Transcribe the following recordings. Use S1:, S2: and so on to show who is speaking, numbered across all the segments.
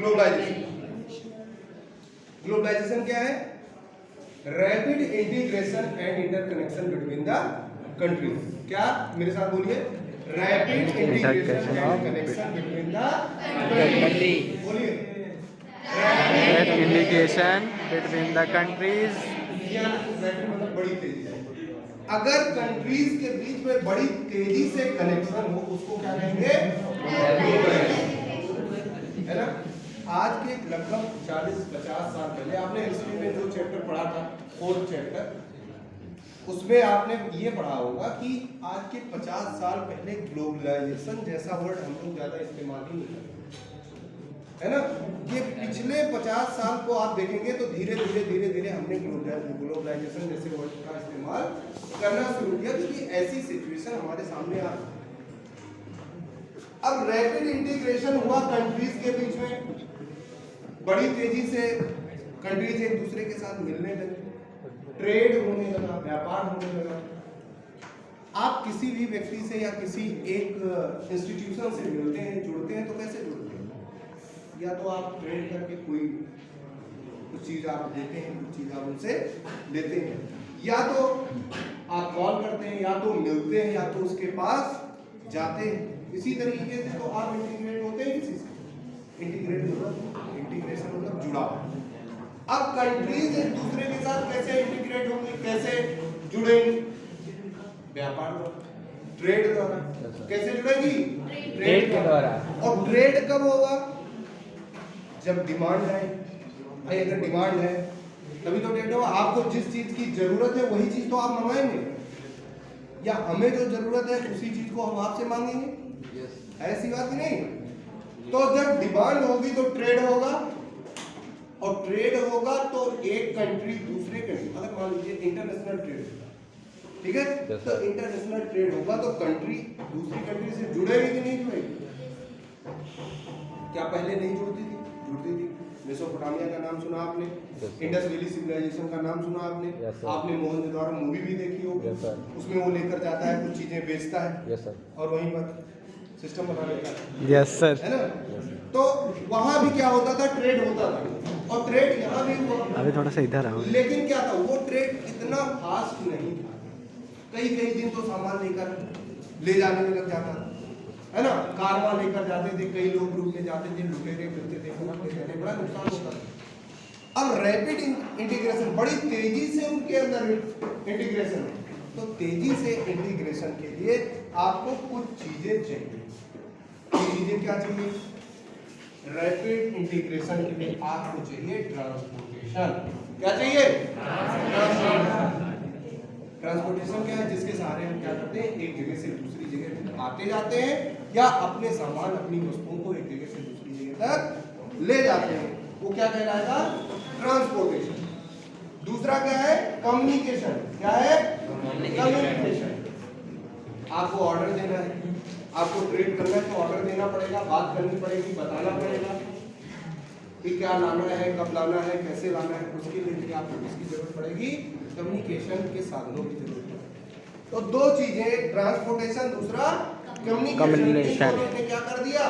S1: Globalisation. Globalisation क्या है? Rapid integration and interconnection between the countries. क्या? मेरे साथ बोलिए, rapid integration and connection between the country. बोलिए,
S2: rapid integration between the countries.
S1: Rapid मतलब बड़ी तेजी से। अगर कंट्रीज के बीच में बड़ी तेजी से कनेक्शन हो उसको क्या कहेंगे? है ना? आज के लगभग 40-50 साल पहले आपने हिस्ट्री में जो चैप्टर पढ़ा था, 4th चैप्टर, उसमें आपने ये पढ़ा होगा कि आज के 50 साल पहले ग्लोबलाइजेशन जैसा वर्ड हम लोग ज्यादा इस्तेमाल ही नहीं करते, है ना? ये पिछले 50 साल को आप देखेंगे तो धीरे धीरे हमने ग्लोबलाइजेशन जैसे वर्ड का इस्तेमाल करना शुरू किया क्योंकि ऐसी सिचुएशन हमारे सामने आ रही। अब रैपिड इंटीग्रेशन हुआ कंट्रीज के बीच में, बड़ी तेजी से कंट्रीज एक दूसरे के साथ मिलने लगे, ट्रेड होने लगा, व्यापार होने लगा। आप किसी भी व्यक्ति से या किसी एक इंस्टीट्यूशन से मिलते हैं, जुड़ते हैं तो कैसे जुड़ते हैं? या तो आप ट्रेड करके कोई कुछ चीज आप देते हैं, कुछ चीज आप उनसे लेते हैं, या तो आप कॉल करते हैं, या तो मिलते हैं, या तो उसके पास जाते हैं। इसी तरीके से तो आप इंटीग्रेट होते हैं किसी से। इंटीग्रेशन मतलब जुड़ा। अब कंट्रीज एक दूसरे के साथ कैसे इंटीग्रेट होंगे, कैसे जुड़ेंगे? व्यापार द्वारा, ट्रेड द्वारा। कैसे जुड़ेंगी? ट्रेड के द्वारा। और ट्रेड कब होगा? जब डिमांड है। भाई अगर डिमांड है तभी तो ट्रेड होगा। आपको जिस चीज की जरूरत है वही चीज तो आप मंगाएंगे, या हमें जो जरूरत है उसी चीज को हम आपसे मांगेंगे। ऐसी बात ही नहीं। तो जब डिमांड होगी तो ट्रेड होगा, और ट्रेड होगा तो एक कंट्री दूसरे कंट्री, अगर मान लीजिए इंटरनेशनल ट्रेड, ठीक है, तो इंटरनेशनल ट्रेड होगा तो कंट्री दूसरी कंट्री से जुड़ेगी कि नहीं जुड़ेगी? क्या पहले नहीं जुड़ती थी? जुड़ती थी। मेसोपोटामिया का नाम सुना आपने, इंडस वैली सिविलाइजेशन का नाम सुना आपने, आपने मोहनजोदड़ो मूवी भी देखी होगी। उसमें वो लेकर जाता है, कुछ चीजें बेचता है, और वहीं पर सिस्टम बना लेता है।
S2: यस सर,
S1: है ना? तो वहां भी क्या होता था? ट्रेड होता था, और ट्रेड यहाँ भी हुआ।
S2: अभी थोड़ा सा इधर आओ।
S1: लेकिन क्या था, वो ट्रेड इतना फास्ट नहीं था। कई दिन तो सामान लेकर ले जाने में लग जाता था, है ना? कारवां लेकर जाते थे, कई लोग ग्रुप में जाते थे, लुटेरे फिरते थे, बड़ा नुकसान होता था। अब रैपिड इंटीग्रेशन, बड़ी तेजी से उनके अंदर इंटीग्रेशन, तो तेजी से इंटीग्रेशन के लिए आपको कुछ चीजें चाहिए। चीजें क्या चाहिए? रैपिड इंटीग्रेशन के लिए आपको चाहिए ट्रांसपोर्टेशन। क्या चाहिए? ट्रांसपोर्टेशन क्या है? जिसके सहारे हम क्या करते हैं, एक जगह से दूसरी जगह आते जाते हैं, या अपने सामान, अपनी वस्तुओं को एक जगह से दूसरी जगह तक ले जाते हैं। वो क्या कहलाएगा? ट्रांसपोर्टेशन। दूसरा क्या है? कम्युनिकेशन। क्या है? कम्युनिकेशन। आपको ऑर्डर देना है, आपको ट्रेड करना है तो ऑर्डर देना पड़ेगा, बात करनी पड़ेगी, बताना पड़ेगा कि क्या लाना है, कब लाना है, कैसे लाना है। उसके लिए आपको किसकी जरूरत पड़ेगी? कम्युनिकेशन के साधनों की जरूरत पड़ेगी। तो दो चीजें, ट्रांसपोर्टेशन, दूसरा कम्युनिकेशन। ने क्या कर दिया?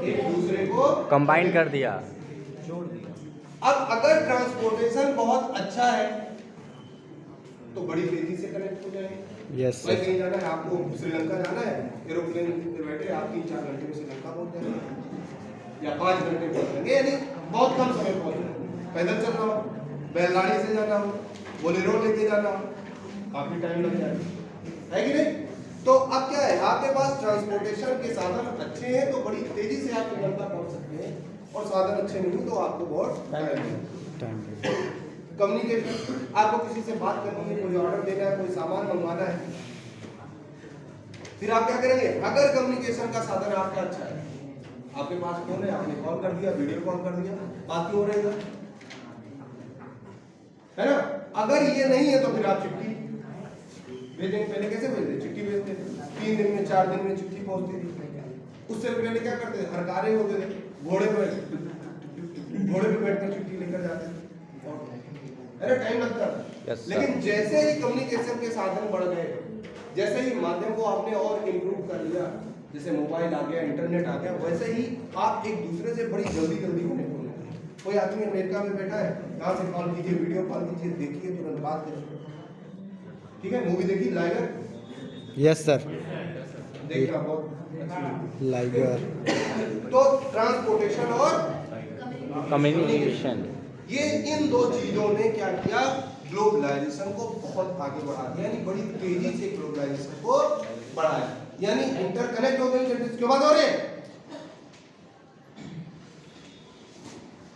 S1: एक दूसरे को
S2: कंबाइन कर दिया,
S1: जोड़ दिया। अब अगर ट्रांसपोर्टेशन बहुत अच्छा है तो बड़ी तेजी से कनेक्ट हो जाएंगे।
S2: यस
S1: भाई कहीं जाना है, आपको श्रीलंका जाना है, एरोप्लेन में बैठे आप 3-4 घंटे में श्रीलंका पहुंच जाएंगे, या 5 घंटे पहुंच जाएंगे, यानी बहुत कम समय पहुंच जाएंगे। पैदल चलना हो, बैलगाड़ी से जाना हो, बोलेरो लेके जाना हो, काफी टाइम लग जाएगा, है कि नहीं? तो अब क्या है, आपके पास ट्रांसपोर्टेशन के साधन अच्छे हैं तो बड़ी तेजी से आप श्रीलंका पहुंच सकते हैं, और साधन अच्छे नहीं तो आपको बहुत टाइम लगेगा। कम्युनिकेशन, आपको किसी से बात करनी है, कोई ऑर्डर देना है, कोई सामान मंगवाना है, फिर आप क्या करेंगे? अगर कम्युनिकेशन का साधन आपका अच्छा है, आपके पास फोन है, आपने कॉल कर दिया, वीडियो कॉल कर दिया, बात क्यों हो रही है ना? अगर ये नहीं है तो फिर आप चिट्ठी भेजेंगे। पहले कैसे भेजते? चिट्ठी भेजते थे, 3 दिन में 4 दिन में चिट्ठी पहुंचती थी। उससे पहले क्या करते थे? हरकारे होते थे, घोड़े पे बैठकर चिट्ठी लेकर जाते थे, अरे टाइम लगता था। लेकिन जैसे ही कम्युनिकेशन के साधन बढ़ गए, जैसे ही माध्यम को आपने और इम्प्रूव कर लिया, जैसे मोबाइल आ गया, इंटरनेट आ गया, वैसे ही आप एक दूसरे से बड़ी जल्दी जल्दी कनेक्ट हो जाते हैं। कोई आदमी अमेरिका में बैठा है, यहाँ से कॉल कीजिए, वीडियो कॉल कीजिए, देखिए, तुरंत बात करिए। ठीक है, मूवी देखी लाइगर?
S2: यस सर,
S1: देखना बहुत अच्छी।
S2: लाइगर
S1: तो ट्रांसपोर्टेशन और
S2: कम्युनिकेशन।
S1: ये इन दो चीजों ने क्या किया, ग्लोबलाइजेशन को बहुत आगे बढ़ा दिया, यानी बड़ी तेजी से ग्लोबलाइजेशन को बढ़ाया, यानी इंटरकनेक्ट हो गई कंट्रीज। क्यों बात हो रही है?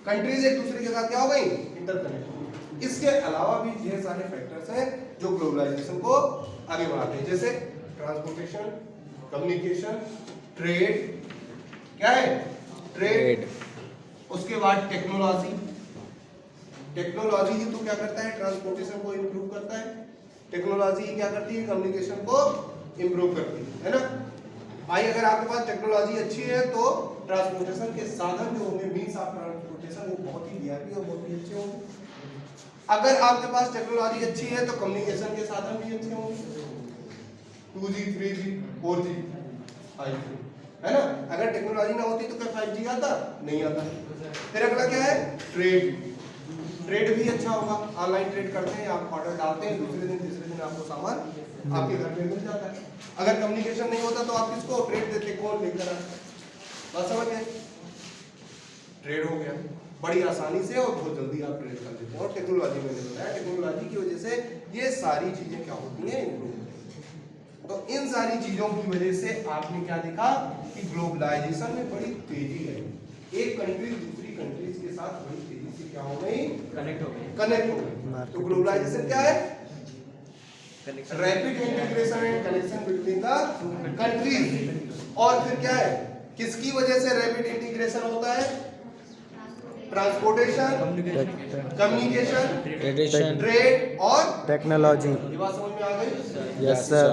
S1: कंट्रीज एक दूसरे के साथ क्या हो गई, इंटरकनेक्ट। इसके अलावा भी ढेर सारे फैक्टर्स हैं जो ग्लोबलाइजेशन को आगे बढ़ाते हैं, जैसे ट्रांसपोर्टेशन, कम्युनिकेशन, ट्रेड। क्या है? ट्रेड। उसके बाद टेक्नोलॉजी। टेक्नोलॉजी ही तो क्या करता है, ट्रांसपोर्टेशन को इंप्रूव करता है। टेक्नोलॉजी ही क्या करती है, कम्युनिकेशन को इंप्रूव करती है ना। भाई अगर आपके पास टेक्नोलॉजी अच्छी है तो ट्रांसपोर्टेशन के साधन जो होंगे, मींस ऑफ ट्रांसपोर्टेशन, वो बहुत ही वीआईपी और बहुत ही अच्छे होंगे। अगर आपके पास टेक्नोलॉजी अच्छी है तो कम्युनिकेशन के साधन भी अच्छे होंगे, 2G 3G 4G 5G, है ना। अगर टेक्नोलॉजी ना होती तो क्या 5G आता? नहीं आता। फिर अगला क्या है, ट्रेड। ट्रेड भी अच्छा होगा, ऑनलाइन ट्रेड करते हैं, आप ऑर्डर डालते हैं, दूसरे दिन तीसरे दिन आपको सामान आपके घर पे मिल जाता है। अगर कम्युनिकेशन नहीं होता तो आप किसको ट्रेड देते, कौन लेकर आए? बात समझ गए? ट्रेड हो गया बड़ी आसानी से और बहुत जल्दी आप ट्रेड कर देते हैं। और टेक्नोलॉजी मैंने बताया, टेक्नोलॉजी की वजह से ये सारी चीजें क्या होती हैं, इंप्रूव होती हैं। तो इन सारी चीजों की वजह से आपने क्या देखा कि ग्लोबलाइजेशन में बड़ी तेजी है, एक कंट्री दूसरी कंट्रीज के साथ बड़ी तेजी से क्या हो गई, कनेक्ट हो गई। तो ग्लोबलाइजेशन क्या है, rapid integration and connection between the countries. और फिर क्या है, किसकी वजह से रैपिड इंटीग्रेशन होता है, ट्रांसपोर्टेशन, कम्युनिकेशन, ट्रेड और
S2: टेक्नोलॉजी।
S1: ये बात समझ में आ गई?
S2: Yes sir.